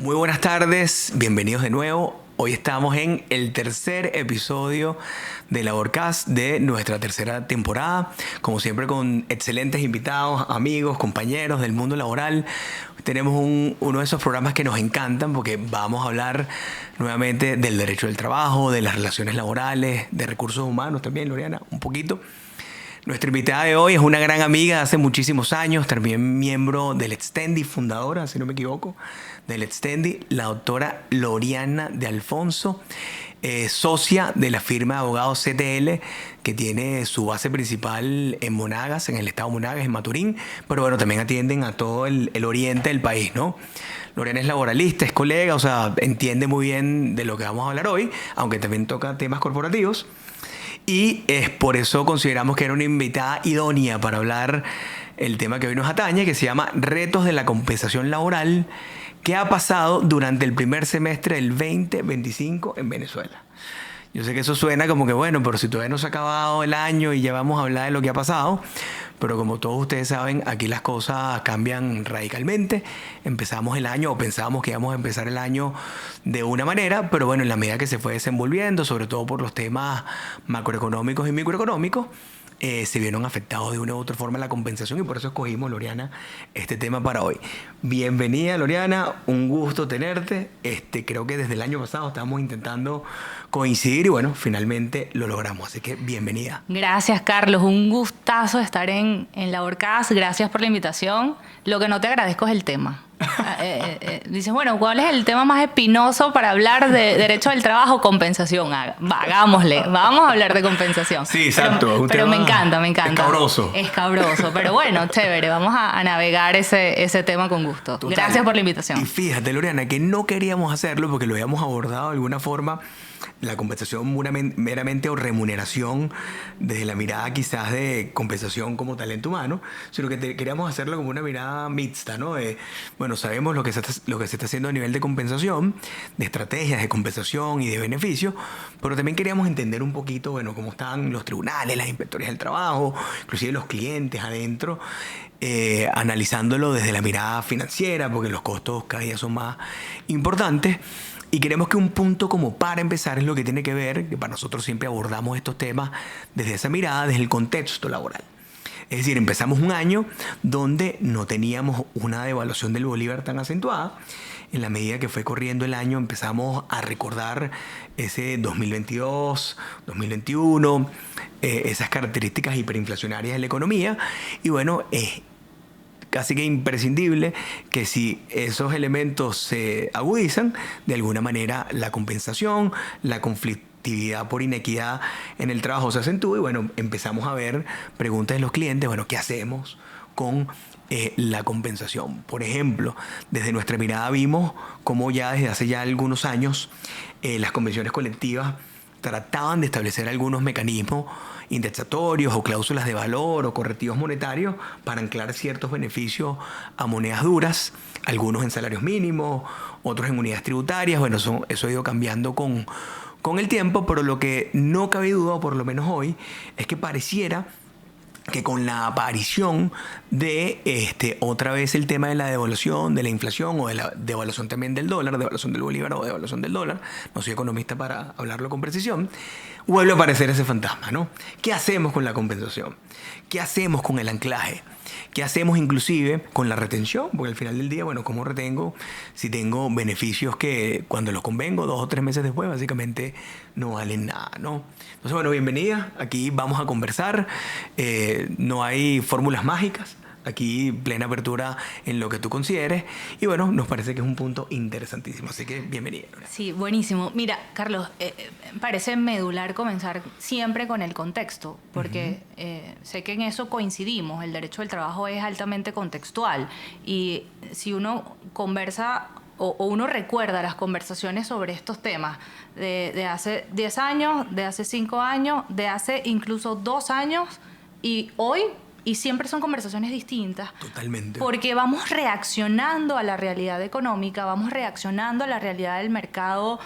Muy buenas tardes, bienvenidos de nuevo. Hoy estamos en el tercer episodio de Laborcast de nuestra tercera temporada. Como siempre, con excelentes invitados, amigos, compañeros del mundo laboral. Tenemos uno de esos programas que nos encantan porque vamos a hablar nuevamente del derecho del trabajo, de las relaciones laborales, de recursos humanos también, Loriana, un poquito. Nuestra invitada de hoy es una gran amiga de hace muchísimos años, también miembro del Extendi, fundadora, si no me equivoco, del Extendi, la doctora Loriana de Alfonso, socia de la firma de abogados CTL, que tiene su base principal en Monagas, en el estado de Monagas, en Maturín, pero bueno, también atienden a todo el oriente del país, ¿no? Loriana es laboralista, es colega, o sea, entiende muy bien de lo que vamos a hablar hoy, aunque también toca temas corporativos. Y es por eso consideramos que era una invitada idónea para hablar el tema que hoy nos atañe, que se llama Retos de la compensación laboral, que ha pasado durante el primer semestre del 2025 en Venezuela. Yo sé que eso suena como que bueno, pero si todavía no se ha acabado el año y ya vamos a hablar de lo que ha pasado, pero como todos ustedes saben, aquí las cosas cambian radicalmente. Empezamos el año o pensábamos que íbamos a empezar el año de una manera, pero bueno, en la medida que se fue desenvolviendo, sobre todo por los temas macroeconómicos y microeconómicos, se vieron afectados de una u otra forma la compensación y por eso escogimos, Loriana, este tema para hoy. Bienvenida, Loriana, un gusto tenerte. Creo que desde el año pasado estábamos intentando coincidir y bueno, finalmente lo logramos, así que bienvenida. Gracias, Carlos, un gustazo estar en Laborcast, gracias por la invitación. Lo que no te agradezco es el tema. Dices, bueno, ¿cuál es el tema más espinoso para hablar de derecho del trabajo? Compensación. Hagámosle, vamos a hablar de compensación. Sí, exacto. Pero me encanta, me encanta. Escabroso. Escabroso, pero bueno, chévere, vamos a navegar ese tema con gusto. Total. Gracias por la invitación. Y fíjate, Loriana, que no queríamos hacerlo porque lo habíamos abordado de alguna forma, la compensación meramente o remuneración desde la mirada quizás de compensación como talento humano, sino que queríamos hacerlo como una mirada mixta, ¿no? Bueno, sabemos lo que se está haciendo a nivel de compensación, de estrategias de compensación y de beneficios, pero también queríamos entender un poquito, bueno, cómo están los tribunales, las inspectorías del trabajo, inclusive los clientes adentro, analizándolo desde la mirada financiera, porque los costos cada día son más importantes. Y queremos que un punto como para empezar es lo que tiene que ver, que para nosotros siempre abordamos estos temas desde esa mirada, desde el contexto laboral. Es decir, empezamos un año donde no teníamos una devaluación del bolívar tan acentuada. En la medida que fue corriendo el año empezamos a recordar ese 2022, 2021, esas características hiperinflacionarias de la economía. Y bueno, casi que imprescindible que si esos elementos se agudizan, de alguna manera la compensación, la conflictividad por inequidad en el trabajo se acentúa y bueno, empezamos a ver preguntas de los clientes, bueno, ¿qué hacemos con la compensación? Por ejemplo, desde nuestra mirada vimos cómo ya desde hace ya algunos años las convenciones colectivas trataban de establecer algunos mecanismos indexatorios o cláusulas de valor o correctivos monetarios para anclar ciertos beneficios a monedas duras, algunos en salarios mínimos, otros en unidades tributarias. Bueno, eso ha ido cambiando con el tiempo, pero lo que no cabe duda, o por lo menos hoy, es que pareciera que con la aparición de otra vez el tema de la devaluación, de la inflación o de la devaluación también del dólar, devaluación del bolívar o devaluación del dólar, no soy economista para hablarlo con precisión, vuelve a aparecer ese fantasma, ¿no? ¿Qué hacemos con la compensación? ¿Qué hacemos con el anclaje? ¿Qué hacemos inclusive con la retención? Porque al final del día, bueno, ¿cómo retengo si tengo beneficios que cuando los convengo 2 o 3 meses después básicamente no valen nada, ¿no? Entonces, bueno, bienvenida. Aquí vamos a conversar. No hay fórmulas mágicas. Aquí plena apertura en lo que tú consideres. Y bueno, nos parece que es un punto interesantísimo. Así que bienvenida. Sí, buenísimo. Mira, Carlos, parece medular comenzar siempre con el contexto, porque sé que en eso coincidimos. El derecho del trabajo es altamente contextual. Y si uno conversa o uno recuerda las conversaciones sobre estos temas de hace 10 años, de hace 5 años, de hace incluso 2 años y hoy, y siempre son conversaciones distintas. Totalmente. Porque vamos reaccionando a la realidad económica, vamos reaccionando a la realidad del mercado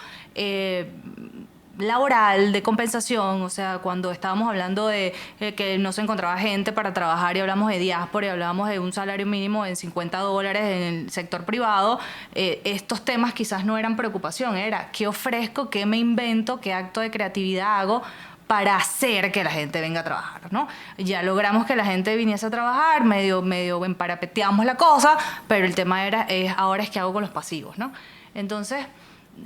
laboral, de compensación, o sea, cuando estábamos hablando de que no se encontraba gente para trabajar y hablamos de diáspora y hablábamos de un salario mínimo en $50 en el sector privado, estos temas quizás no eran preocupación, era qué ofrezco, qué me invento, qué acto de creatividad hago para hacer que la gente venga a trabajar, ¿no? Ya logramos que la gente viniese a trabajar, medio emparapeteamos la cosa, pero el tema ahora es qué hago con los pasivos, ¿no? Entonces,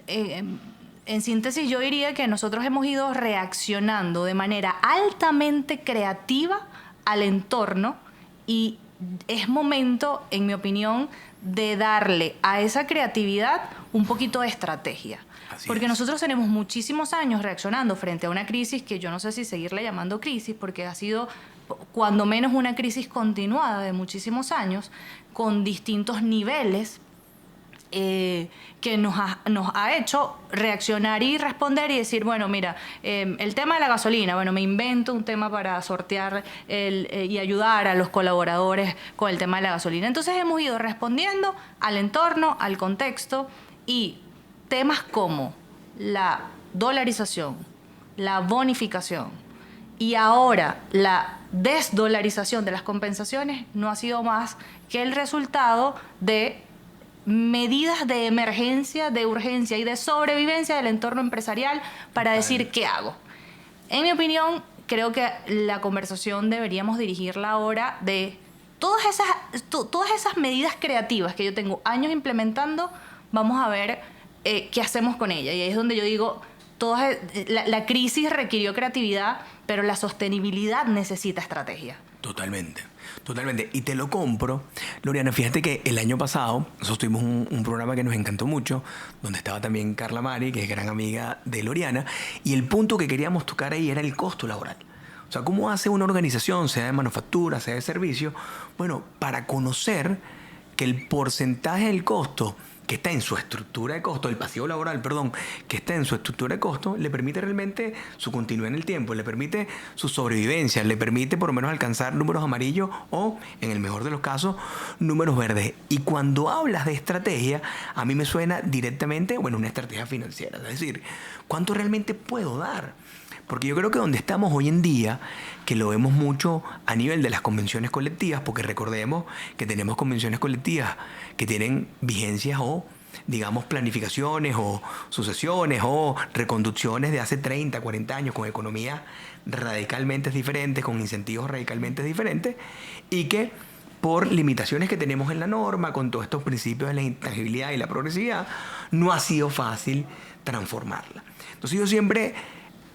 en síntesis, yo diría que nosotros hemos ido reaccionando de manera altamente creativa al entorno y es momento, en mi opinión, de darle a esa creatividad un poquito de estrategia. Porque nosotros tenemos muchísimos años reaccionando frente a una crisis que yo no sé si seguirle llamando crisis, porque ha sido cuando menos una crisis continuada de muchísimos años, con distintos niveles que nos ha hecho reaccionar y responder y decir, bueno, mira, el tema de la gasolina, bueno, me invento un tema para sortear y ayudar a los colaboradores con el tema de la gasolina. Entonces hemos ido respondiendo al entorno, al contexto y temas como la dolarización, la bonificación y ahora la desdolarización de las compensaciones no ha sido más que el resultado de medidas de emergencia, de urgencia y de sobrevivencia del entorno empresarial para decir qué hago. En mi opinión, creo que la conversación deberíamos dirigirla ahora de todas esas medidas creativas que yo tengo años implementando, vamos a ver qué hacemos con ella. Y ahí es donde yo digo, la crisis requirió creatividad, pero la sostenibilidad necesita estrategia. Totalmente. Totalmente. Y te lo compro. Loriana, fíjate que el año pasado nosotros tuvimos un programa que nos encantó mucho, donde estaba también Carla Mari, que es gran amiga de Loriana, y el punto que queríamos tocar ahí era el costo laboral. O sea, ¿cómo hace una organización, sea de manufactura, sea de servicio, bueno, para conocer que el porcentaje del costo que está en su estructura de costo, el pasivo laboral, perdón, que está en su estructura de costo, le permite realmente su continuidad en el tiempo, le permite su sobrevivencia, le permite por lo menos alcanzar números amarillos o, en el mejor de los casos, números verdes. Y cuando hablas de estrategia, a mí me suena directamente, bueno, una estrategia financiera. Es decir, ¿cuánto realmente puedo dar? Porque yo creo que donde estamos hoy en día, que lo vemos mucho a nivel de las convenciones colectivas, porque recordemos que tenemos convenciones colectivas que tienen vigencias o, digamos, planificaciones o sucesiones o reconducciones de hace 30, 40 años con economías radicalmente diferentes, con incentivos radicalmente diferentes y que por limitaciones que tenemos en la norma, con todos estos principios de la intangibilidad y la progresividad, no ha sido fácil transformarla. Entonces yo siempre,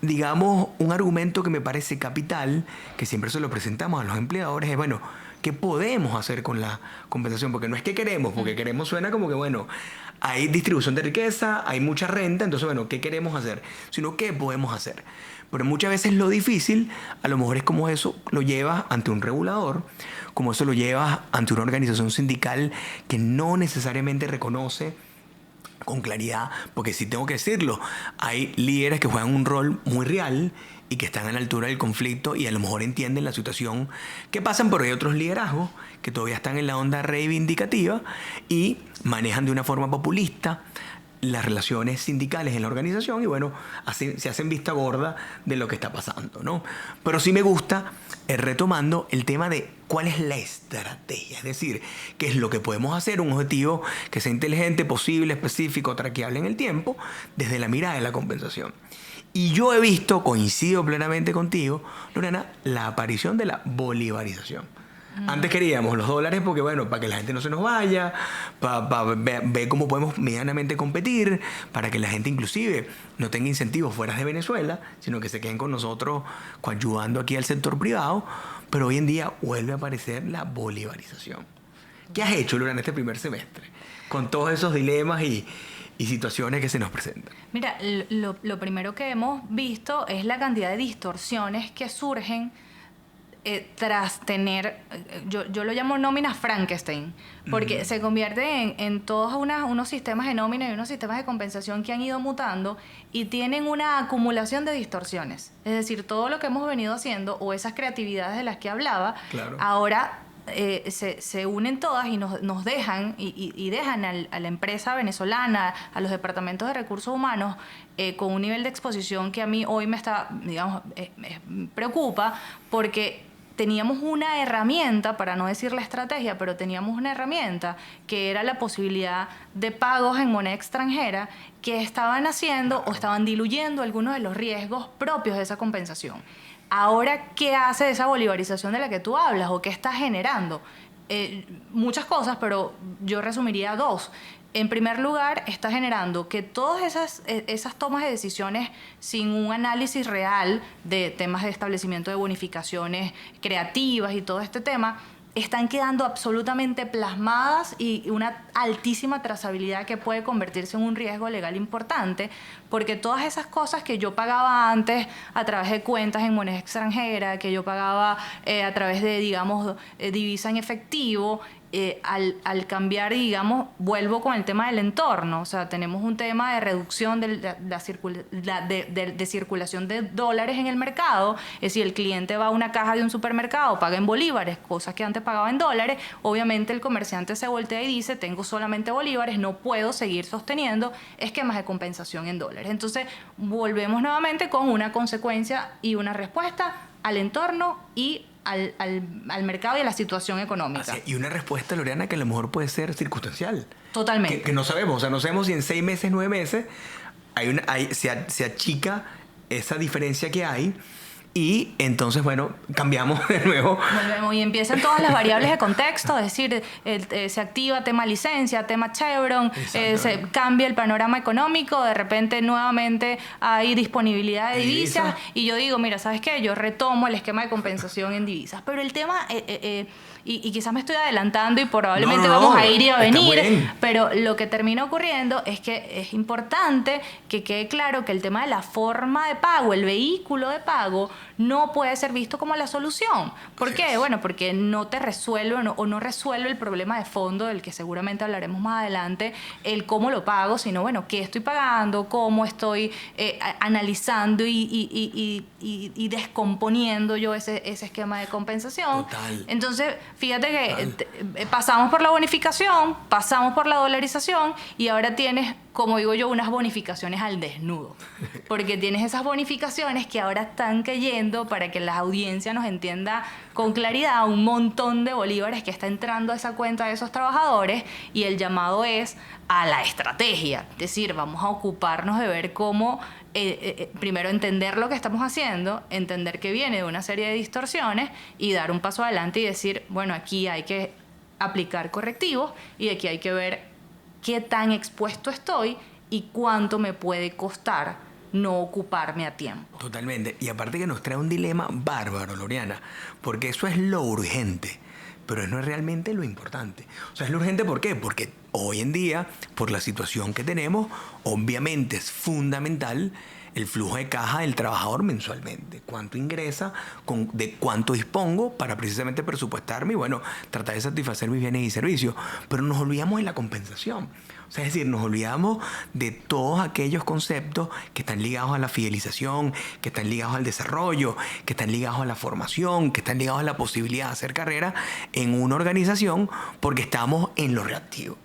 digamos, un argumento que me parece capital, que siempre se lo presentamos a los empleadores, es, bueno, ¿qué podemos hacer con la compensación? Porque no es que queremos, porque queremos suena como que, bueno, hay distribución de riqueza, hay mucha renta, entonces, bueno, ¿qué queremos hacer? Sino, ¿qué podemos hacer? Pero muchas veces lo difícil, a lo mejor es como eso lo llevas ante un regulador, como eso lo llevas ante una organización sindical que no necesariamente reconoce con claridad, porque sí tengo que decirlo, hay líderes que juegan un rol muy real y que están a la altura del conflicto y a lo mejor entienden la situación que pasan, pero hay otros liderazgos que todavía están en la onda reivindicativa y manejan de una forma populista las relaciones sindicales en la organización y bueno, se hacen vista gorda de lo que está pasando, ¿no? Pero sí me gusta, retomando el tema de cuál es la estrategia, es decir, qué es lo que podemos hacer, un objetivo que sea inteligente, posible, específico, traqueable en el tiempo, desde la mirada de la compensación. Y yo he visto, coincido plenamente contigo, Lorena, la aparición de la bolivarización. Antes queríamos los dólares porque, bueno, para que la gente no se nos vaya, para ver cómo podemos medianamente competir, para que la gente inclusive no tenga incentivos fuera de Venezuela, sino que se queden con nosotros coadyuvando aquí al sector privado. Pero hoy en día vuelve a aparecer la bolivarización. ¿Qué has hecho, Lorena, en este primer semestre? Con todos esos dilemas y situaciones que se nos presentan. Mira, lo primero que hemos visto es la cantidad de distorsiones que surgen tras tener, yo lo llamo nóminas Frankenstein, porque se convierte en todos unos sistemas de nómina y unos sistemas de compensación que han ido mutando y tienen una acumulación de distorsiones. Es decir, todo lo que hemos venido haciendo o esas creatividades de las que hablaba, claro, ahora se unen todas y nos dejan y dejan a la empresa venezolana, a los departamentos de recursos humanos, con un nivel de exposición que a mí hoy me está, digamos, preocupa, porque teníamos una herramienta, para no decir la estrategia, pero teníamos una herramienta que era la posibilidad de pagos en moneda extranjera que estaban haciendo o estaban diluyendo algunos de los riesgos propios de esa compensación. Ahora, ¿qué hace esa bolivarización de la que tú hablas o qué está generando? Muchas cosas, pero yo resumiría dos. En primer lugar, está generando que todas esas tomas de decisiones sin un análisis real de temas de establecimiento de bonificaciones creativas y todo este tema, están quedando absolutamente plasmadas y una altísima trazabilidad que puede convertirse en un riesgo legal importante, porque todas esas cosas que yo pagaba antes a través de cuentas en moneda extranjera, que yo pagaba a través de, digamos, divisa en efectivo, al cambiar, digamos, vuelvo con el tema del entorno. O sea, tenemos un tema de reducción de circulación de dólares en el mercado. Es decir, el cliente va a una caja de un supermercado, paga en bolívares, cosas que antes pagaba en dólares. Obviamente el comerciante se voltea y dice, tengo solamente bolívares, no puedo seguir sosteniendo esquemas de compensación en dólares. Entonces, volvemos nuevamente con una consecuencia y una respuesta al entorno y al mercado y a la situación económica. Y una respuesta, Loriana, que a lo mejor puede ser circunstancial. Totalmente. Que no sabemos. O sea, no sabemos si en 6 meses, 9 meses se achica esa diferencia que hay. Y entonces, bueno, cambiamos de nuevo. Volvemos y empiezan todas las variables de contexto, es decir, se activa tema licencia, tema Chevron, se cambia el panorama económico, de repente nuevamente hay disponibilidad de divisas y yo digo, mira, ¿sabes qué? Yo retomo el esquema de compensación en divisas. Pero el tema, y quizás me estoy adelantando y probablemente vamos a ir y a venir, pero lo que termina ocurriendo es que es importante que quede claro que el tema de la forma de pago, el vehículo de pago, no puede ser visto como la solución. ¿Por qué? Bueno, porque no te resuelve no resuelve el problema de fondo del que seguramente hablaremos más adelante, el cómo lo pago, sino, bueno, qué estoy pagando, cómo estoy analizando y descomponiendo yo ese esquema de compensación. Total. Entonces, fíjate que pasamos por la bonificación, pasamos por la dolarización y ahora tienes, como digo yo, unas bonificaciones al desnudo. Porque tienes esas bonificaciones que ahora están cayendo, para que la audiencia nos entienda con claridad, un montón de bolívares que está entrando a esa cuenta de esos trabajadores y el llamado es a la estrategia. Es decir, vamos a ocuparnos de ver cómo, primero entender lo que estamos haciendo, entender que viene de una serie de distorsiones y dar un paso adelante y decir, bueno, aquí hay que aplicar correctivos y aquí hay que ver qué tan expuesto estoy y cuánto me puede costar no ocuparme a tiempo. Totalmente. Y aparte que nos trae un dilema bárbaro, Loriana, porque eso es lo urgente, pero no es realmente lo importante. O sea, es lo urgente, ¿por qué? Porque hoy en día, por la situación que tenemos, obviamente es fundamental el flujo de caja del trabajador mensualmente. Cuánto ingresa, de cuánto dispongo para precisamente presupuestarme y, bueno, tratar de satisfacer mis bienes y servicios. Pero nos olvidamos de la compensación. O sea, es decir, nos olvidamos de todos aquellos conceptos que están ligados a la fidelización, que están ligados al desarrollo, que están ligados a la formación, que están ligados a la posibilidad de hacer carrera en una organización, porque estamos en lo reactivo.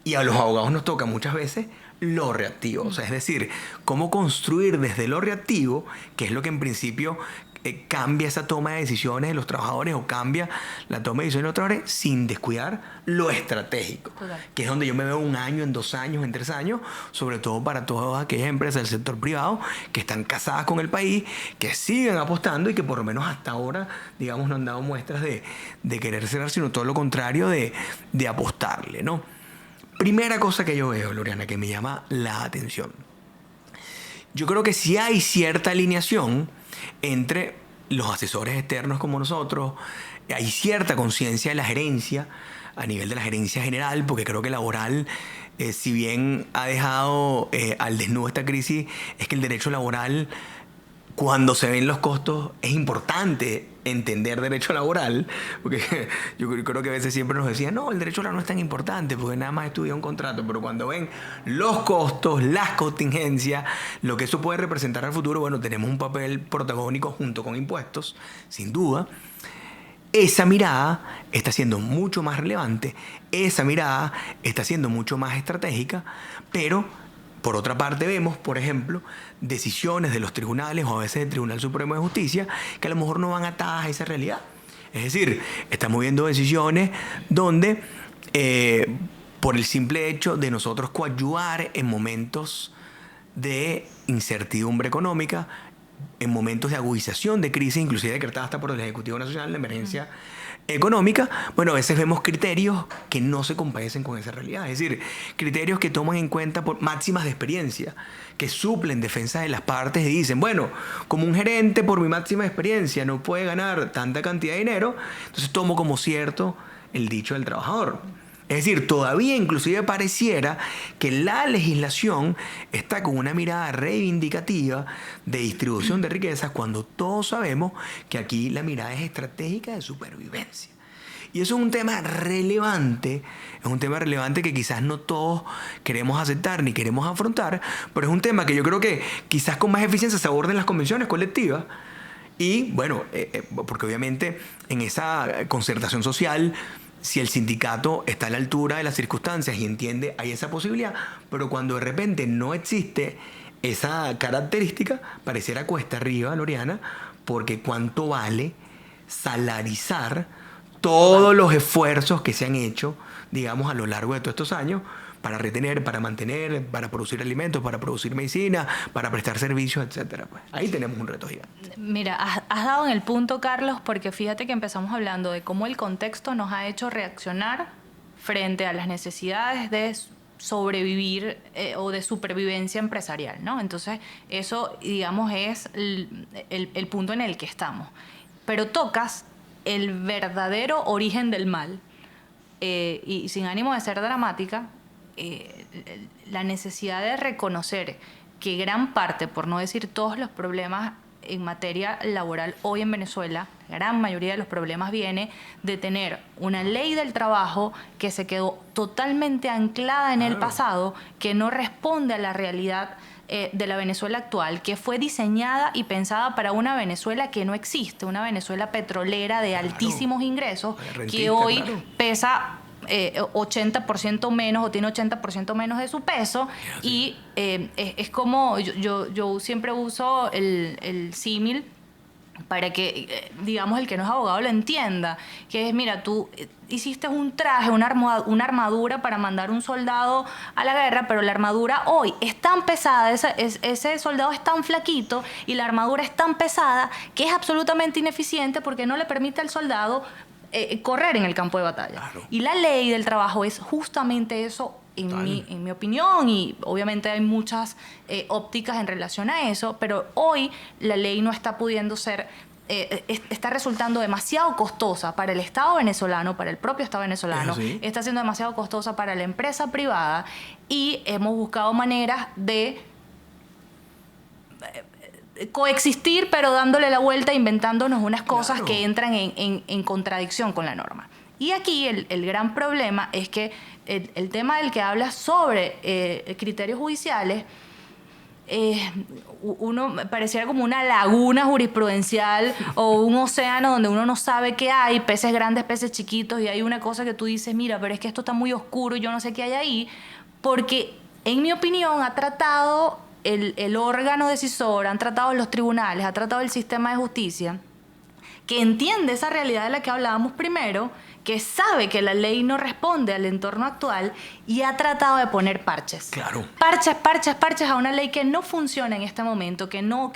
Y a los abogados nos toca muchas veces lo reactivo. O sea, es decir, cómo construir desde lo reactivo, que es lo que en principio cambia esa toma de decisiones de los trabajadores o cambia la toma de decisiones de los trabajadores sin descuidar lo estratégico. Total. Que es donde yo me veo 1 año, en 2 años, en 3 años, sobre todo para todas aquellas empresas del sector privado que están casadas con el país, que siguen apostando y que por lo menos hasta ahora, digamos, no han dado muestras de querer cerrar, sino todo lo contrario de apostarle, ¿no? Primera cosa que yo veo, Loriana, que me llama la atención. Yo creo que sí hay cierta alineación entre los asesores externos como nosotros, hay cierta conciencia de la gerencia, a nivel de la gerencia general, porque creo que laboral, si bien ha dejado al desnudo esta crisis, es que el derecho laboral, cuando se ven los costos, es importante entender derecho laboral, porque yo creo que a veces siempre nos decían, no, el derecho laboral no es tan importante, porque nada más estudia un contrato, pero cuando ven los costos, las contingencias, lo que eso puede representar al futuro, bueno, tenemos un papel protagónico junto con impuestos, sin duda. esa mirada está siendo mucho más relevante, esa mirada está siendo mucho más estratégica, pero por otra parte vemos, por ejemplo, decisiones de los tribunales o a veces del Tribunal Supremo de Justicia que a lo mejor no van atadas a esa realidad. Es decir, estamos viendo decisiones donde por el simple hecho de nosotros coadyuvar en momentos de incertidumbre económica, en momentos de agudización de crisis, inclusive decretada hasta por el Ejecutivo Nacional, de emergencia económica, bueno, a veces vemos criterios que no se compadecen con esa realidad. Es decir, criterios que toman en cuenta por máximas de experiencia, que suplen defensas de las partes y dicen, bueno, como un gerente por mi máxima experiencia no puede ganar tanta cantidad de dinero, entonces tomo como cierto el dicho del trabajador. Es decir, todavía inclusive pareciera que la legislación está con una mirada reivindicativa de distribución de riquezas cuando todos sabemos que aquí la mirada es estratégica de supervivencia. Y eso es un tema relevante, que quizás no todos queremos aceptar ni queremos afrontar, pero es un tema que yo creo que quizás con más eficiencia se aborde en las convenciones colectivas. Y bueno, porque obviamente en esa concertación social, si el sindicato está a la altura de las circunstancias y entiende, hay esa posibilidad, pero cuando de repente no existe esa característica, pareciera cuesta arriba, Loriana, porque cuánto vale salarizar todos los esfuerzos que se han hecho, digamos, a lo largo de todos estos años, para retener, para mantener, para producir alimentos, para producir medicina, para prestar servicios, etcétera. Pues ahí tenemos un reto gigante. Mira, has dado en el punto, Carlos, porque fíjate que empezamos hablando de cómo el contexto nos ha hecho reaccionar frente a las necesidades de sobrevivir o de supervivencia empresarial, ¿no? Entonces, eso, digamos, es el punto en el que estamos. Pero tocas el verdadero origen del mal y sin ánimo de ser dramática, la necesidad de reconocer que gran parte, por no decir todos los problemas en materia laboral hoy en Venezuela, la gran mayoría de los problemas viene de tener una ley del trabajo que se quedó totalmente anclada en el pasado, que no responde a la realidad de la Venezuela actual, que fue diseñada y pensada para una Venezuela que no existe, una Venezuela petrolera de altísimos ingresos, que hoy pesa 80% menos o tiene 80% menos de su peso y es como yo siempre uso el símil para que, digamos, el que no es abogado lo entienda, que es, mira, tú hiciste un traje, una armadura para mandar un soldado a la guerra, pero la armadura hoy es tan pesada, ese soldado es tan flaquito y la armadura es tan pesada que es absolutamente ineficiente porque no le permite al soldado correr en el campo de batalla. Claro. Y la ley del trabajo es justamente eso, en mi opinión, y obviamente hay muchas ópticas en relación a eso, pero hoy la ley no está pudiendo ser, está resultando demasiado costosa para el Estado venezolano, para el propio Estado venezolano, ¿sí? Está siendo demasiado costosa para la empresa privada y hemos buscado maneras de coexistir, pero dándole la vuelta, inventándonos unas cosas que entran en contradicción con la norma. Y aquí el gran problema es que el tema del que hablas sobre criterios judiciales, uno pareciera como una laguna jurisprudencial o un océano donde uno no sabe qué hay, peces grandes, peces chiquitos, y hay una cosa que tú dices, mira, pero es que esto está muy oscuro y yo no sé qué hay ahí, porque en mi opinión ha tratado el órgano decisor, han tratado los tribunales, ha tratado el sistema de justicia, que entiende esa realidad de la que hablábamos primero, que sabe que la ley no responde al entorno actual y ha tratado de poner parches. Claro. Parches a una ley que no funciona en este momento, que no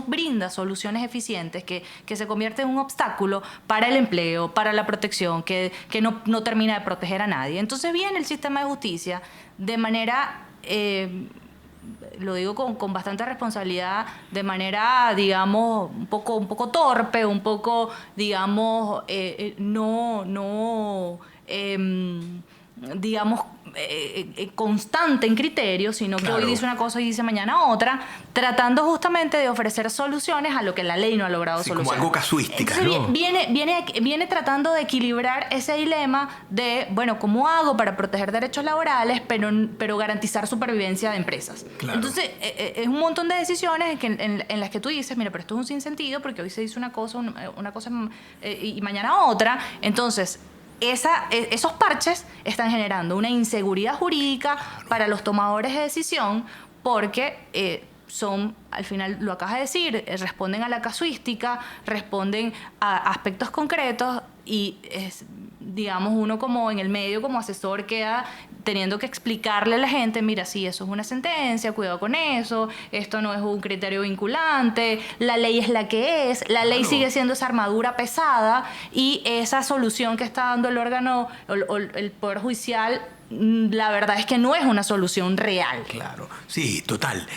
brinda soluciones eficientes, que se convierte en un obstáculo para el empleo, para la protección, que no termina de proteger a nadie. Entonces viene el sistema de justicia de manera... lo digo con bastante responsabilidad, de manera, digamos, un poco torpe, un poco, digamos, digamos, constante en criterios, sino que hoy dice una cosa y dice mañana otra, tratando justamente de ofrecer soluciones a lo que la ley no ha logrado solucionar. Como algo casuística, entonces, ¿no? Viene tratando de equilibrar ese dilema de, bueno, ¿cómo hago para proteger derechos laborales, pero garantizar supervivencia de empresas? Claro. Entonces, es un montón de decisiones en las que tú dices, mira, pero esto es un sinsentido porque hoy se dice una cosa y mañana otra. Entonces, esos parches están generando una inseguridad jurídica para los tomadores de decisión porque son, al final lo acabas de decir, responden a la casuística, responden a aspectos concretos y digamos, uno como en el medio, como asesor, queda teniendo que explicarle a la gente, mira, sí, eso es una sentencia, cuidado con eso, esto no es un criterio vinculante, la ley es la que es, la ley sigue siendo esa armadura pesada y esa solución que está dando el órgano, el Poder Judicial, la verdad es que no es una solución real. Claro, sí, total.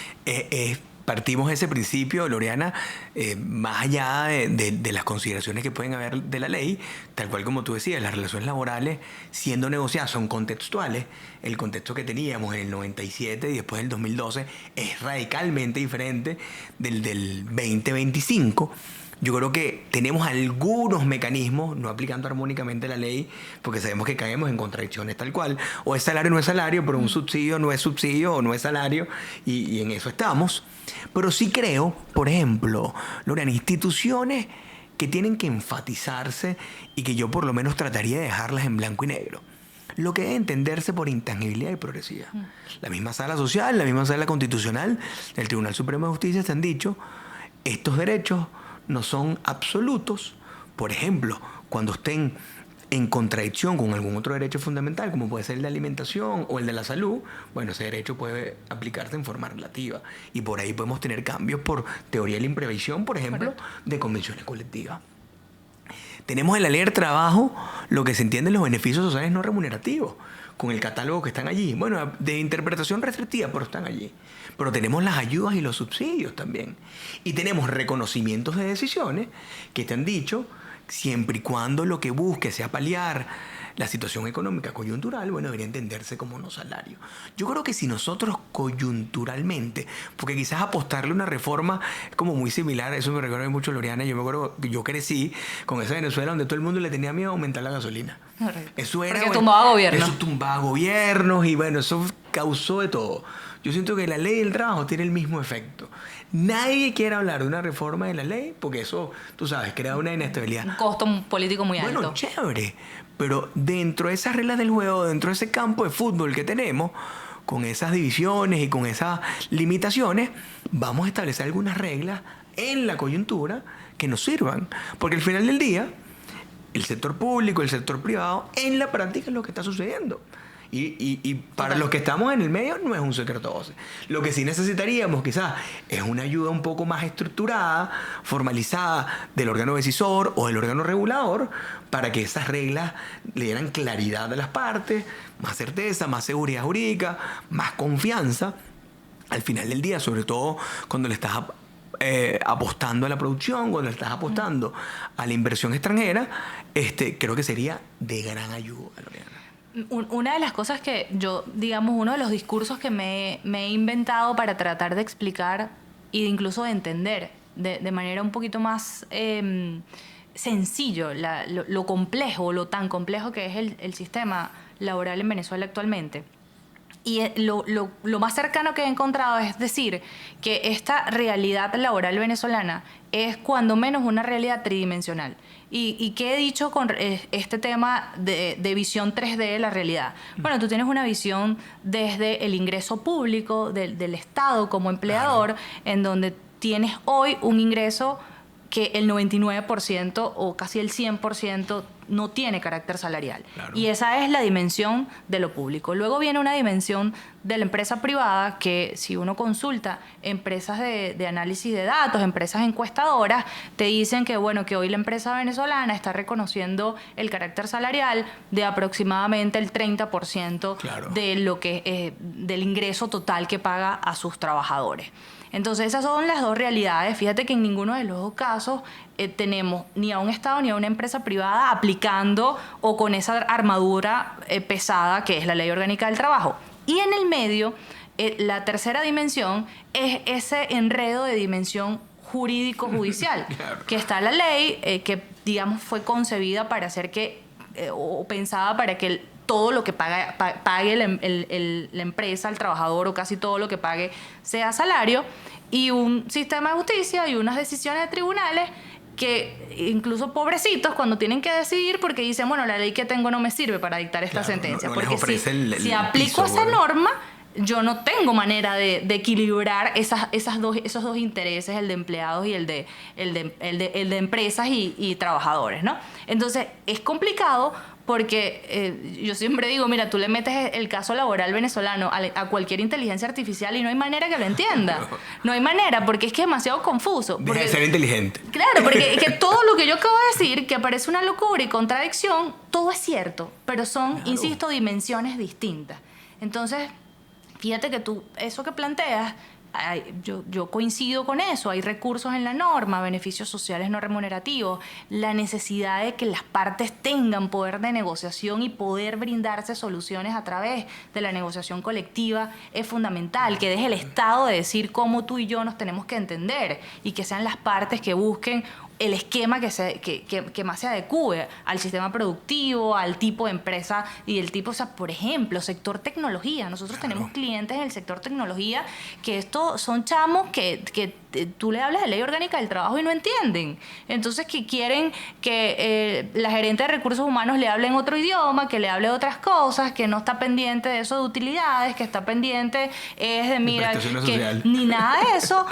Partimos de ese principio, Loriana, más allá de las consideraciones que pueden haber de la ley, tal cual como tú decías, las relaciones laborales siendo negociadas son contextuales. El contexto que teníamos en el 97 y después del 2012 es radicalmente diferente del 2025. Yo creo que tenemos algunos mecanismos, no aplicando armónicamente la ley, porque sabemos que caemos en contradicciones tal cual. O es salario o no es salario, pero un subsidio no es subsidio o no es salario, y en eso estamos. Pero sí creo, por ejemplo, Lorena, instituciones que tienen que enfatizarse y que yo por lo menos trataría de dejarlas en blanco y negro. Lo que debe entenderse por intangibilidad y progresividad. La misma sala social, la misma sala constitucional, el Tribunal Supremo de Justicia se han dicho, estos derechos no son absolutos. Por ejemplo, cuando estén en contradicción con algún otro derecho fundamental, como puede ser el de alimentación o el de la salud, bueno, ese derecho puede aplicarse en forma relativa. Y por ahí podemos tener cambios por teoría de la imprevisión, por ejemplo, de convenciones colectivas. Tenemos en la ley del trabajo lo que se entiende los beneficios sociales no remunerativos, con el catálogo que están allí. Bueno, de interpretación restrictiva, pero están allí. Pero tenemos las ayudas y los subsidios también. Y tenemos reconocimientos de decisiones que te han dicho, siempre y cuando lo que busque sea paliar la situación económica coyuntural, bueno, debería entenderse como no salario. Yo creo que si nosotros coyunturalmente, porque quizás apostarle una reforma es como muy similar, eso me recuerda mucho a Loriana, yo me acuerdo que yo crecí con esa Venezuela donde todo el mundo le tenía miedo a aumentar la gasolina. Eso era, porque tumbaba gobiernos. Eso tumbaba gobiernos y bueno, eso causó de todo. Yo siento que la ley del trabajo tiene el mismo efecto. Nadie quiere hablar de una reforma de la ley porque eso, tú sabes, crea una inestabilidad. Un costo político muy alto. Bueno, chévere, pero dentro de esas reglas del juego, dentro de ese campo de fútbol que tenemos, con esas divisiones y con esas limitaciones, vamos a establecer algunas reglas en la coyuntura que nos sirvan. Porque al final del día, el sector público, el sector privado, en la práctica es lo que está sucediendo. Y para los que estamos en el medio no es un secreto voces. Lo que sí necesitaríamos quizás es una ayuda un poco más estructurada, formalizada del órgano decisor o del órgano regulador para que esas reglas le dieran claridad a las partes, más certeza, más seguridad jurídica, más confianza. Al final del día, sobre todo cuando le estás apostando a la producción, cuando le estás apostando a la inversión extranjera, creo que sería de gran ayuda, Lorena. Una de las cosas que yo, digamos, uno de los discursos que me he inventado para tratar de explicar e incluso de entender de manera un poquito más sencillo lo complejo, lo tan complejo que es el sistema laboral en Venezuela actualmente. Y lo más cercano que he encontrado es decir que esta realidad laboral venezolana es cuando menos una realidad tridimensional. ¿Y qué he dicho con este tema de visión 3D de la realidad? Bueno, tú tienes una visión desde el ingreso público del Estado como empleador, claro, en donde tienes hoy un ingreso que el 99% o casi el 100% no tiene carácter salarial. Claro. Y esa es la dimensión de lo público. Luego viene una dimensión de la empresa privada que si uno consulta empresas de análisis de datos, empresas encuestadoras, te dicen que, bueno, que hoy la empresa venezolana está reconociendo el carácter salarial de aproximadamente el 30%, claro, de lo que, del ingreso total que paga a sus trabajadores. Entonces esas son las dos realidades. Fíjate que en ninguno de los dos casos tenemos ni a un Estado ni a una empresa privada aplicando o con esa armadura pesada que es la Ley Orgánica del Trabajo. Y en el medio, la tercera dimensión es ese enredo de dimensión jurídico-judicial, Claro. que está la ley que, digamos, fue concebida para hacer que, o pensada para que todo lo que pague la empresa, el trabajador, o casi todo lo que pague sea salario, y un sistema de justicia y unas decisiones de tribunales que incluso pobrecitos cuando tienen que decidir porque dicen, bueno, la ley que tengo no me sirve para dictar esta Claro, sentencia. no les Porque ofrece si el aplico piso, esa bueno. norma, yo no tengo manera de equilibrar esos dos intereses, el de empleados y el de empresas y trabajadores, ¿no? Entonces, es complicado porque yo siempre digo, mira, tú le metes el caso laboral venezolano a cualquier inteligencia artificial y no hay manera que lo entienda. No hay manera, porque es que es demasiado confuso. Deja de ser inteligente. Claro, porque es que todo lo que yo acabo de decir, que parece una locura y contradicción, todo es cierto, pero son, Claro. insisto, dimensiones distintas. Entonces, fíjate que tú, eso que planteas, yo coincido con eso. Hay recursos en la norma, beneficios sociales no remunerativos, la necesidad de que las partes tengan poder de negociación y poder brindarse soluciones a través de la negociación colectiva es fundamental. Que deje el Estado de decir cómo tú y yo nos tenemos que entender y que sean las partes que busquen el esquema que más se adecue al sistema productivo, al tipo de empresa y el tipo, o sea, por ejemplo, sector tecnología. Nosotros tenemos clientes en el sector tecnología que estos son chamos que tú le hablas de Ley Orgánica del Trabajo y no entienden. Entonces, que quieren que la gerente de recursos humanos le hable en otro idioma, que le hable de otras cosas, que no está pendiente de eso de utilidades, que está pendiente es de, mira, prestaciones que sociales. ni nada de eso,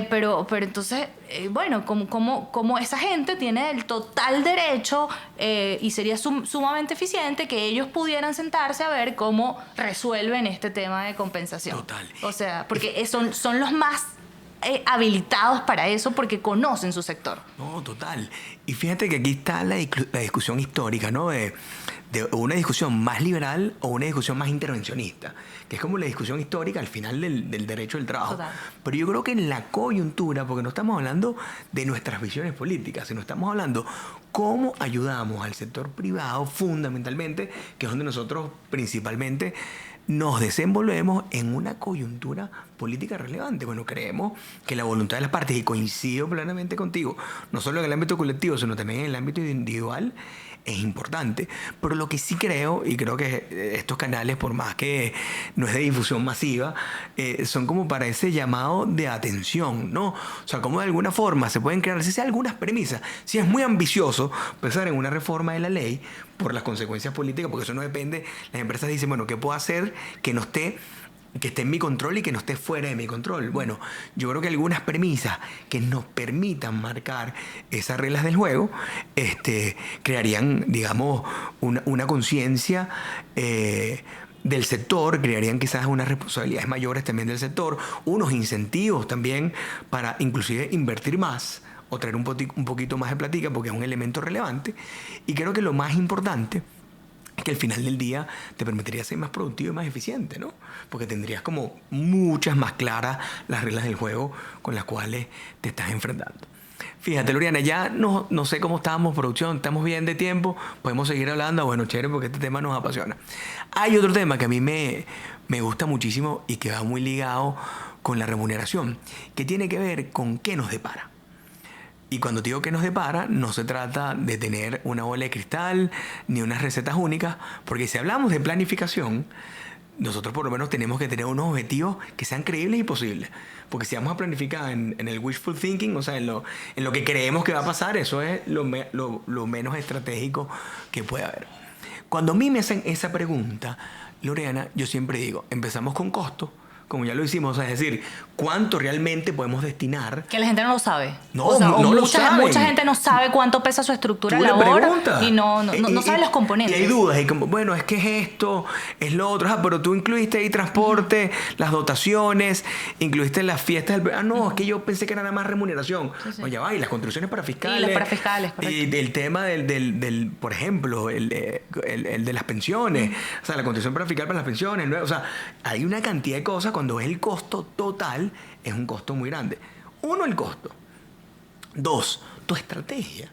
pero entonces, bueno, como esa gente tiene el total derecho y sería sumamente eficiente que ellos pudieran sentarse a ver cómo resuelven este tema de compensación. Total. O sea, porque son los más habilitados para eso porque conocen su sector. No, total. Y fíjate que aquí está la discusión histórica, ¿no? De una discusión más liberal o una discusión más intervencionista, que es como la discusión histórica al final del derecho del trabajo. Total. Pero yo creo que en la coyuntura, porque no estamos hablando de nuestras visiones políticas, sino estamos hablando cómo ayudamos al sector privado fundamentalmente, que es donde nosotros principalmente nos desenvolvemos en una coyuntura política relevante. Bueno, creemos que la voluntad de las partes, y coincido plenamente contigo, no solo en el ámbito colectivo, sino también en el ámbito individual, es importante. Pero lo que sí creo, y creo que estos canales, por más que no es de difusión masiva, son como para ese llamado de atención, ¿no? O sea, como de alguna forma se pueden crear, si sea algunas premisas. Si es muy ambicioso pensar en una reforma de la ley por las consecuencias políticas, porque eso no depende. Las empresas dicen, bueno, ¿qué puedo hacer que esté en mi control y que no esté fuera de mi control? Bueno, yo creo que algunas premisas que nos permitan marcar esas reglas del juego crearían, digamos, una conciencia del sector, crearían quizás unas responsabilidades mayores también del sector, unos incentivos también para inclusive invertir más o traer un poquito más de platica, porque es un elemento relevante. Y creo que lo más importante que al final del día te permitiría ser más productivo y más eficiente, ¿no? Porque tendrías como muchas más claras las reglas del juego con las cuales te estás enfrentando. Fíjate, Loriana, ya no sé cómo estamos, producción, estamos bien de tiempo, podemos seguir hablando. Bueno, chévere, porque este tema nos apasiona. Hay otro tema que a mí me gusta muchísimo y que va muy ligado con la remuneración, que tiene que ver con qué nos depara. Y cuando digo que nos depara, no se trata de tener una bola de cristal ni unas recetas únicas, porque si hablamos de planificación, nosotros por lo menos tenemos que tener unos objetivos que sean creíbles y posibles. Porque si vamos a planificar en el wishful thinking, o sea, en lo que creemos que va a pasar, eso es lo menos estratégico que puede haber. Cuando a mí me hacen esa pregunta, Loriana, yo siempre digo, empezamos con costo, como ya lo hicimos, es decir, ¿cuánto realmente podemos destinar? Que la gente no lo sabe. No, o sea, no lo saben. Mucha gente no sabe cuánto pesa su estructura Tú le labor preguntas. y no sabe los componentes. Y hay dudas, y como, bueno, es que es esto, es lo otro, pero tú incluiste ahí transporte, las dotaciones, incluiste las fiestas del... no, es que yo pensé que era nada más remuneración. Sí. Oye, va, y las contribuciones para fiscales. Y las para fiscales, correcto. Y el tema del por ejemplo, el de las pensiones, o sea, la contribución para fiscal para las pensiones, ¿no? O sea, hay una cantidad de cosas cuando ves el costo total, es un costo muy grande. Uno, el costo. Dos, tu estrategia.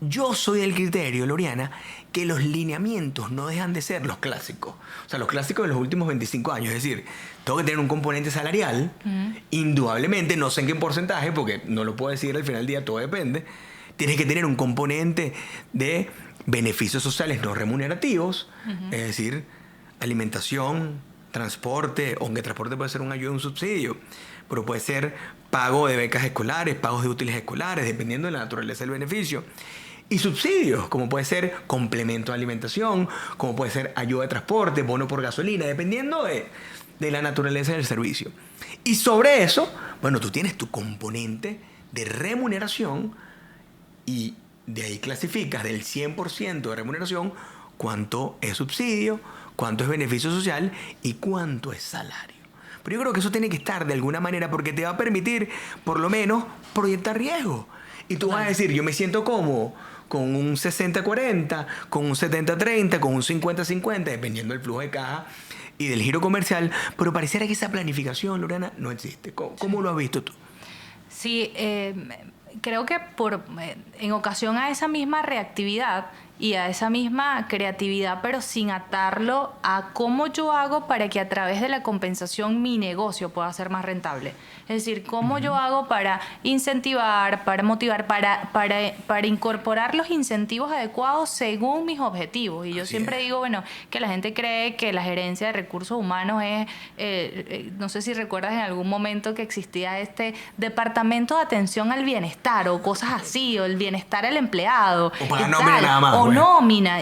Yo soy del criterio, Loriana, que los lineamientos no dejan de ser los clásicos. O sea, los clásicos de los últimos 25 años. Es decir, tengo que tener un componente salarial, indudablemente, no sé en qué porcentaje, porque no lo puedo decir al final del día, todo depende. Tienes que tener un componente de beneficios sociales no remunerativos, es decir, alimentación, transporte, aunque transporte puede ser un ayuda, un subsidio, pero puede ser pago de becas escolares, pagos de útiles escolares, dependiendo de la naturaleza del beneficio. Y subsidios, como puede ser complemento de alimentación, como puede ser ayuda de transporte, bono por gasolina, dependiendo de la naturaleza del servicio. Y sobre eso, bueno, tú tienes tu componente de remuneración y de ahí clasificas del 100% de remuneración cuánto es subsidio, cuánto es beneficio social y cuánto es salario. Pero yo creo que eso tiene que estar de alguna manera porque te va a permitir, por lo menos, proyectar riesgo. Y tú vas a decir, yo me siento cómodo con un 60-40, con un 70-30, con un 50-50, dependiendo del flujo de caja y del giro comercial. Pero pareciera que esa planificación, Lorena, no existe. ¿Cómo lo has visto tú? Sí, creo que en ocasión a esa misma reactividad y a esa misma creatividad, pero sin atarlo a cómo yo hago para que a través de la compensación mi negocio pueda ser más rentable. Es decir, cómo yo hago para incentivar, para motivar, para incorporar los incentivos adecuados según mis objetivos. Y yo siempre digo, bueno, que la gente cree que la gerencia de recursos humanos es, no sé si recuerdas en algún momento que existía este departamento de atención al bienestar o cosas así, o el bienestar del empleado. O para nómina nada más. O nómina.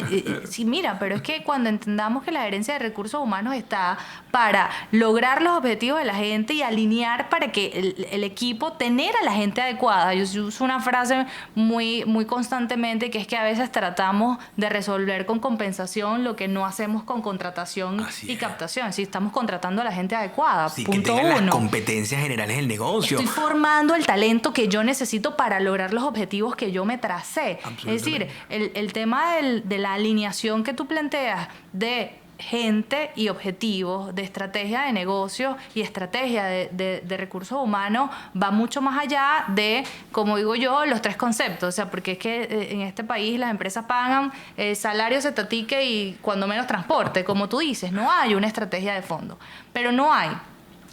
Sí, mira, pero es que cuando entendamos que la gerencia de recursos humanos está para lograr los objetivos de la gente y alinear para que el equipo tener a la gente adecuada. Yo uso una frase muy constantemente que es que a veces tratamos de resolver con compensación lo que no hacemos con contratación y captación. Si estamos contratando a la gente adecuada. Sí, punto que tengan uno. las competencias generales del negocio. Estoy formando el talento que yo necesito para lograr los objetivos que yo me tracé. Es decir, el tema de la alineación que tú planteas de gente y objetivos, de estrategia de negocio y estrategia de recursos humanos va mucho más allá de, como digo yo, los tres conceptos. O sea, porque es que en este país las empresas pagan salario, cetatique y cuando menos transporte. Como tú dices, no hay una estrategia de fondo. Pero no hay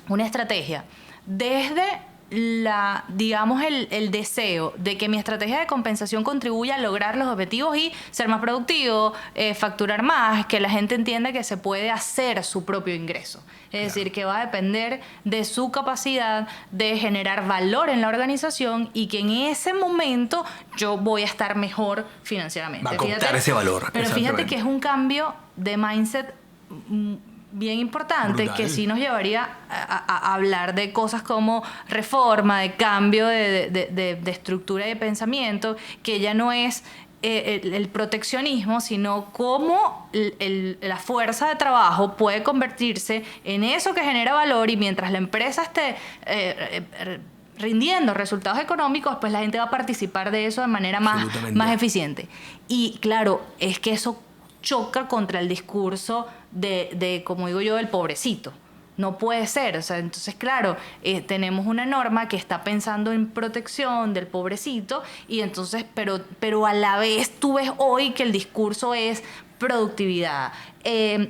una estrategia desde digamos el deseo de que mi estrategia de compensación contribuya a lograr los objetivos y ser más productivo, facturar más, que la gente entienda que se puede hacer su propio ingreso. Es decir, que va a depender de su capacidad de generar valor en la organización y que en ese momento yo voy a estar mejor financieramente. Va a costar ese valor. Pero fíjate que es un cambio de mindset bien importante, brutal, que sí nos llevaría a hablar de cosas como reforma, de cambio de estructura y de pensamiento, que ya no es el proteccionismo, sino cómo la fuerza de trabajo puede convertirse en eso que genera valor, y mientras la empresa esté rindiendo resultados económicos, pues la gente va a participar de eso de manera más eficiente. Y claro, es que eso choca contra el discurso de, como digo yo, del pobrecito. No puede ser. O sea, entonces, claro, tenemos una norma que está pensando en protección del pobrecito, y entonces, pero a la vez tú ves hoy que el discurso es productividad,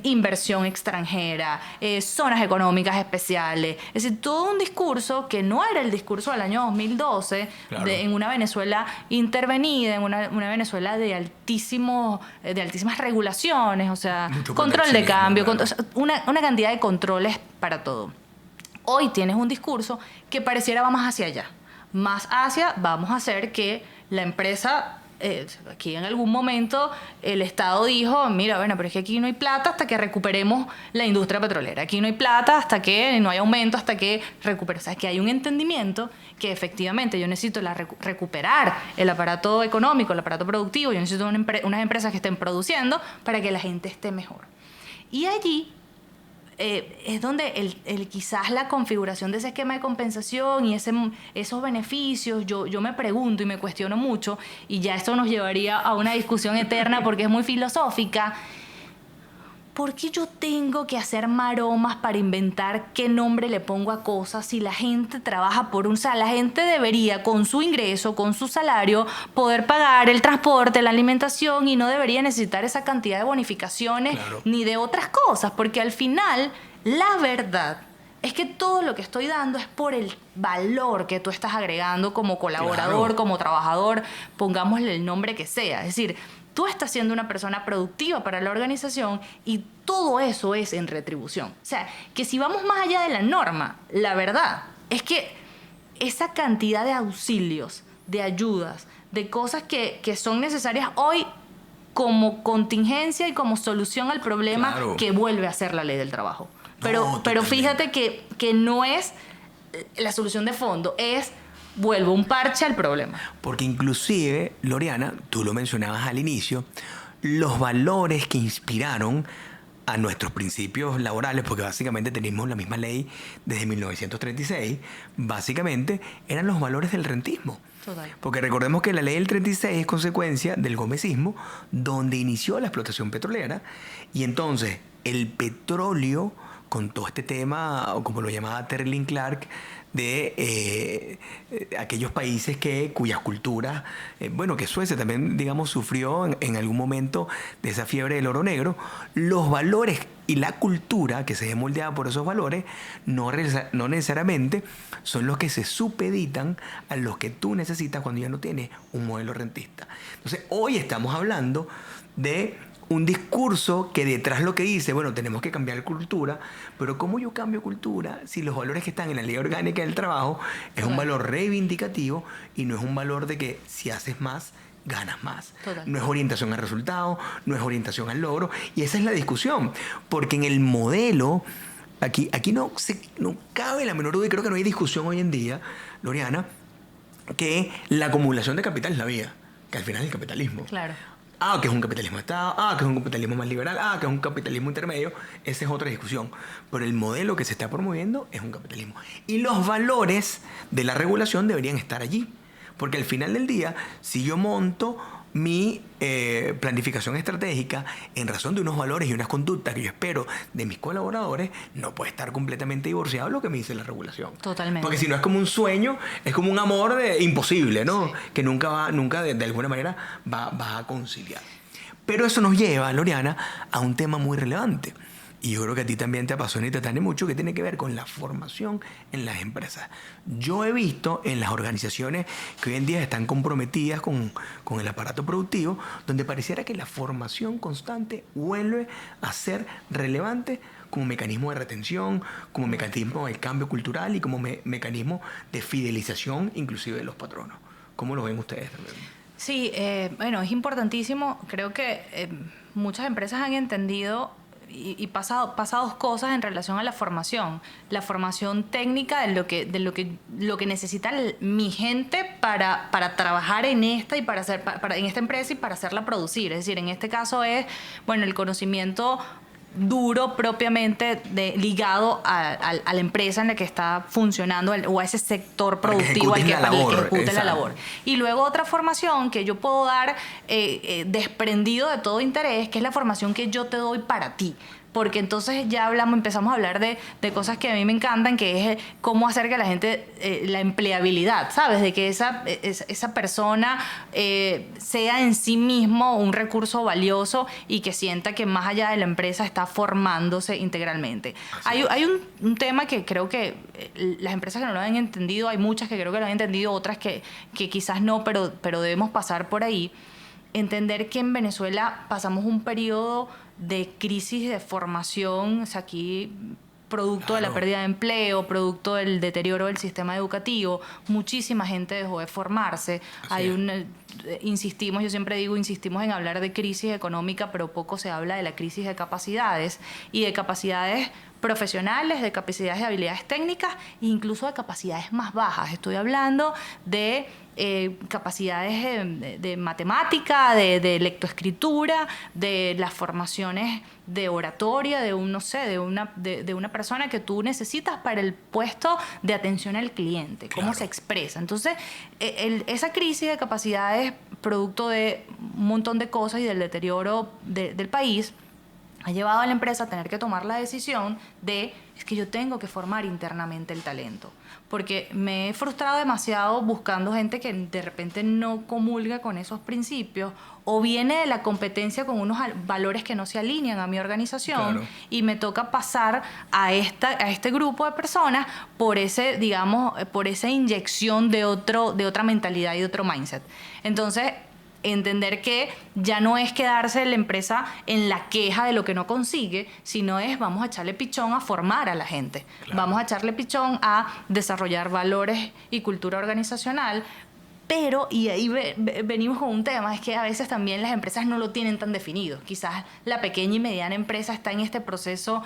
inversión extranjera, zonas económicas especiales. Es decir, todo un discurso que no era el discurso del año 2012, claro, en una Venezuela intervenida, en una Venezuela de altísimas regulaciones, o sea, control de cambio, claro, una cantidad de controles para todo. Hoy tienes un discurso que pareciera va más hacia allá. Más hacia, vamos a hacer que la empresa... aquí en algún momento el Estado dijo, mira, bueno, pero es que aquí no hay plata hasta que recuperemos la industria petrolera. Aquí no hay plata hasta que no hay aumento, hasta que recupere. O sea, que hay un entendimiento que efectivamente yo necesito recuperar el aparato económico, el aparato productivo. Yo necesito unas empresas que estén produciendo para que la gente esté mejor. Y allí es donde quizás la configuración de ese esquema de compensación y esos beneficios, yo me pregunto y me cuestiono mucho, y ya esto nos llevaría a una discusión eterna porque es muy filosófica. ¿por qué yo tengo que hacer maromas para inventar qué nombre le pongo a cosas si la gente trabaja por un salario? La gente debería, con su ingreso, con su salario, poder pagar el transporte, la alimentación y no debería necesitar esa cantidad de bonificaciones ni de otras cosas, porque al final, la verdad es que todo lo que estoy dando es por el valor que tú estás agregando como colaborador, como trabajador, pongámosle el nombre que sea. Es decir, tú estás siendo una persona productiva para la organización y todo eso es en retribución. O sea, que si vamos más allá de la norma, la verdad es que esa cantidad de auxilios, de ayudas, de cosas que son necesarias hoy como contingencia y como solución al problema que vuelve a ser la ley del trabajo. Pero fíjate que no es la solución de fondo, es vuelvo un parche al problema. Porque inclusive, Loriana, tú lo mencionabas al inicio, los valores que inspiraron a nuestros principios laborales, porque básicamente tenemos la misma ley desde 1936, básicamente eran los valores del rentismo. Total. Porque recordemos que la ley del 36 es consecuencia del gomecismo, donde inició la explotación petrolera, y entonces el petróleo, con todo este tema, o como lo llamaba Terling Clark, de aquellos países cuyas culturas, que Suecia también, digamos, sufrió en algún momento de esa fiebre del oro negro, los valores y la cultura que se ve moldeada por esos valores no necesariamente son los que se supeditan a los que tú necesitas cuando ya no tienes un modelo rentista. Entonces, hoy estamos hablando de un discurso que detrás lo que dice, bueno, tenemos que cambiar cultura, pero ¿cómo yo cambio cultura si los valores que están en la ley orgánica del trabajo es un valor reivindicativo y no es un valor de que si haces más, ganas más? Total. No es orientación al resultado, no es orientación al logro, y esa es la discusión, porque en el modelo, aquí no cabe la menor duda, y creo que no hay discusión hoy en día, Loriana, que la acumulación de capital es la vía, que al final es el capitalismo. Claro. Que es un capitalismo de Estado, que es un capitalismo más liberal, que es un capitalismo intermedio, esa es otra discusión. Pero el modelo que se está promoviendo es un capitalismo. Y los valores de la regulación deberían estar allí. Porque al final del día, si yo monto mi planificación estratégica en razón de unos valores y unas conductas que yo espero de mis colaboradores, no puede estar completamente divorciado de lo que me dice la regulación. Totalmente. Porque si no es como un sueño, es como un amor imposible, ¿no? Sí. Que nunca de alguna manera va a conciliar. Pero eso nos lleva, Loriana, a un tema muy relevante. Y yo creo que a ti también te apasiona y te atañe mucho, que tiene que ver con la formación en las empresas. Yo he visto en las organizaciones que hoy en día están comprometidas con el aparato productivo, donde pareciera que la formación constante vuelve a ser relevante como mecanismo de retención, como mecanismo de cambio cultural y como mecanismo de fidelización inclusive de los patronos. ¿Cómo lo ven ustedes también? Sí, es importantísimo. Creo que muchas empresas han entendido y pasa dos cosas en relación a la formación. La formación técnica de lo que necesita mi gente para trabajar en esta y en esta empresa y para hacerla producir. Es decir, en este caso es, el conocimiento duro propiamente ligado a la empresa en la que está funcionando o a ese sector productivo al que ejecute la labor. Y luego otra formación que yo puedo dar desprendido de todo interés, que es la formación que yo te doy para ti. Porque entonces ya empezamos a hablar de cosas que a mí me encantan, que es cómo hacer que la gente, la empleabilidad, ¿sabes? De que esa persona sea en sí mismo un recurso valioso y que sienta que más allá de la empresa está formándose integralmente. Hay un tema que creo que las empresas que no lo han entendido, hay muchas que creo que lo han entendido, otras que quizás no, pero debemos pasar por ahí. Entender que en Venezuela pasamos un periodo de crisis de formación, o sea, aquí producto de la pérdida de empleo, producto del deterioro del sistema educativo, muchísima gente dejó de formarse. Yo siempre digo, insistimos en hablar de crisis económica, pero poco se habla de la crisis de capacidades y de capacidades profesionales, de capacidades de habilidades técnicas e incluso de capacidades más bajas. Estoy hablando de capacidades de matemática, de lectoescritura, de las formaciones de oratoria, de una persona que tú necesitas para el puesto de atención al cliente, cómo se expresa. Entonces, esa crisis de capacidades, producto de un montón de cosas y del deterioro del país, ha llevado a la empresa a tener que tomar la decisión de, es que yo tengo que formar internamente el talento. Porque me he frustrado demasiado buscando gente que de repente no comulga con esos principios o viene de la competencia con unos valores que no se alinean a mi organización, claro, y me toca pasar a este grupo de personas por ese, digamos, por esa inyección de otra mentalidad y de otro mindset. Entonces, entender que ya no es quedarse la empresa en la queja de lo que no consigue, sino es vamos a echarle pichón a formar a la gente. Claro. Vamos a echarle pichón a desarrollar valores y cultura organizacional. Pero, y ahí venimos con un tema, es que a veces también las empresas no lo tienen tan definido. Quizás la pequeña y mediana empresa está en este proceso.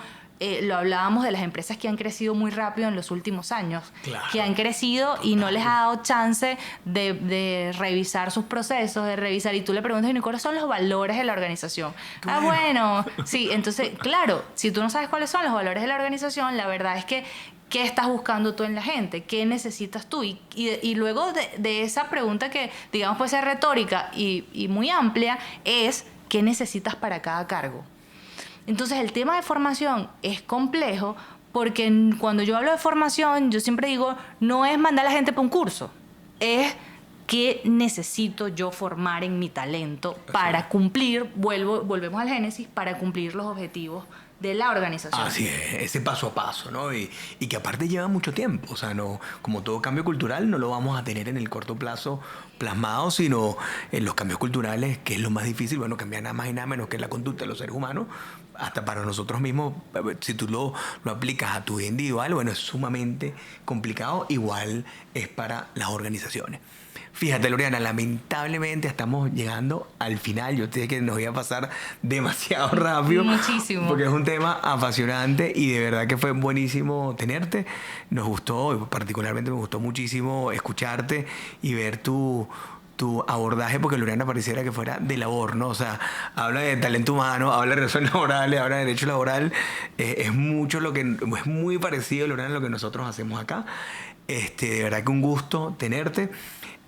Lo hablábamos de las empresas que han crecido muy rápido en los últimos años, claro, que han crecido y no les ha dado chance de revisar sus procesos, de revisar. Y tú le preguntas, ¿y cuáles son los valores de la organización? Claro. Bueno, sí, entonces, claro, si tú no sabes cuáles son los valores de la organización, la verdad es que ¿qué estás buscando tú en la gente? ¿Qué necesitas tú? Y luego de esa pregunta que, digamos, puede ser retórica y muy amplia, es ¿qué necesitas para cada cargo? Entonces, el tema de formación es complejo porque cuando yo hablo de formación, yo siempre digo, no es mandar a la gente para un curso, es qué necesito yo formar en mi talento para cumplir, volvemos al génesis, para cumplir los objetivos de la organización. Así es, ese paso a paso, ¿no? Y que aparte lleva mucho tiempo, o sea, no, como todo cambio cultural no lo vamos a tener en el corto plazo plasmado, sino en los cambios culturales, que es lo más difícil, bueno, cambiar nada más y nada menos que la conducta de los seres humanos, hasta para nosotros mismos, si tú lo aplicas a tu vida individual, bueno, es sumamente complicado, igual es para las organizaciones. Fíjate, Loriana, lamentablemente estamos llegando al final. Yo te dije que nos iba a pasar demasiado rápido. Muchísimo. Porque es un tema apasionante y de verdad que fue buenísimo tenerte. Nos gustó, particularmente me gustó muchísimo escucharte y ver tu abordaje, porque Loriana pareciera que fuera de labor, ¿no? O sea, habla de talento humano, habla de relaciones laborales, habla de derecho laboral. Es mucho es muy parecido, Loriana, a lo que nosotros hacemos acá. De verdad que un gusto tenerte.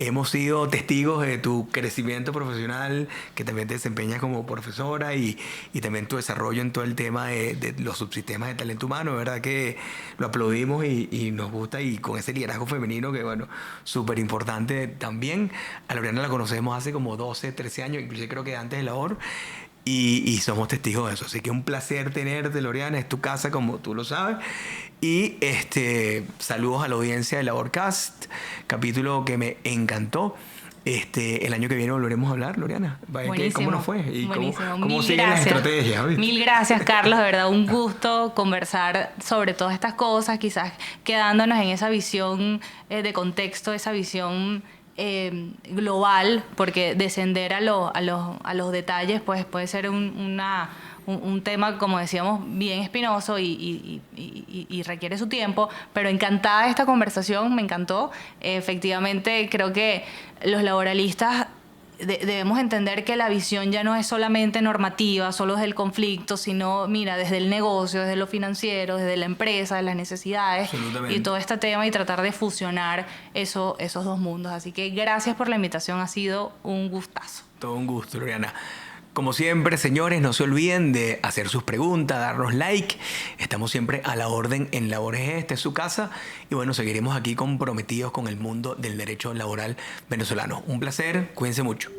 Hemos sido testigos de tu crecimiento profesional, que también te desempeñas como profesora y también tu desarrollo en todo el tema de los subsistemas de talento humano. De verdad que lo aplaudimos y nos gusta, y con ese liderazgo femenino que, bueno, súper importante también. A Loriana la conocemos hace como 12, 13 años, incluso creo que antes de la OR. Y somos testigos de eso. Así que un placer tenerte, Loriana. Es tu casa, como tú lo sabes. Y saludos a la audiencia de la Orcast, capítulo que me encantó. El año que viene volveremos a hablar, Loriana. ¿Cómo nos fue? ¿Y cómo siguen las estrategias? ¿Viste? Mil gracias, Carlos. De verdad, un gusto conversar sobre todas estas cosas, quizás quedándonos en esa visión de contexto, esa visión global, porque descender a los detalles pues puede ser un tema, como decíamos, bien espinoso y requiere su tiempo, pero encantada de esta conversación, me encantó. Efectivamente, creo que los laboralistas debemos entender que la visión ya no es solamente normativa, solo desde el conflicto, sino, mira, desde el negocio, desde lo financiero, desde la empresa, de las necesidades y todo este tema, y tratar de fusionar esos dos mundos. Así que gracias por la invitación, ha sido un gustazo. Todo un gusto, Loriana. Como siempre, señores, no se olviden de hacer sus preguntas, darnos like. Estamos siempre a la orden en Labores. Esta es su casa. Y bueno, seguiremos aquí comprometidos con el mundo del derecho laboral venezolano. Un placer, cuídense mucho.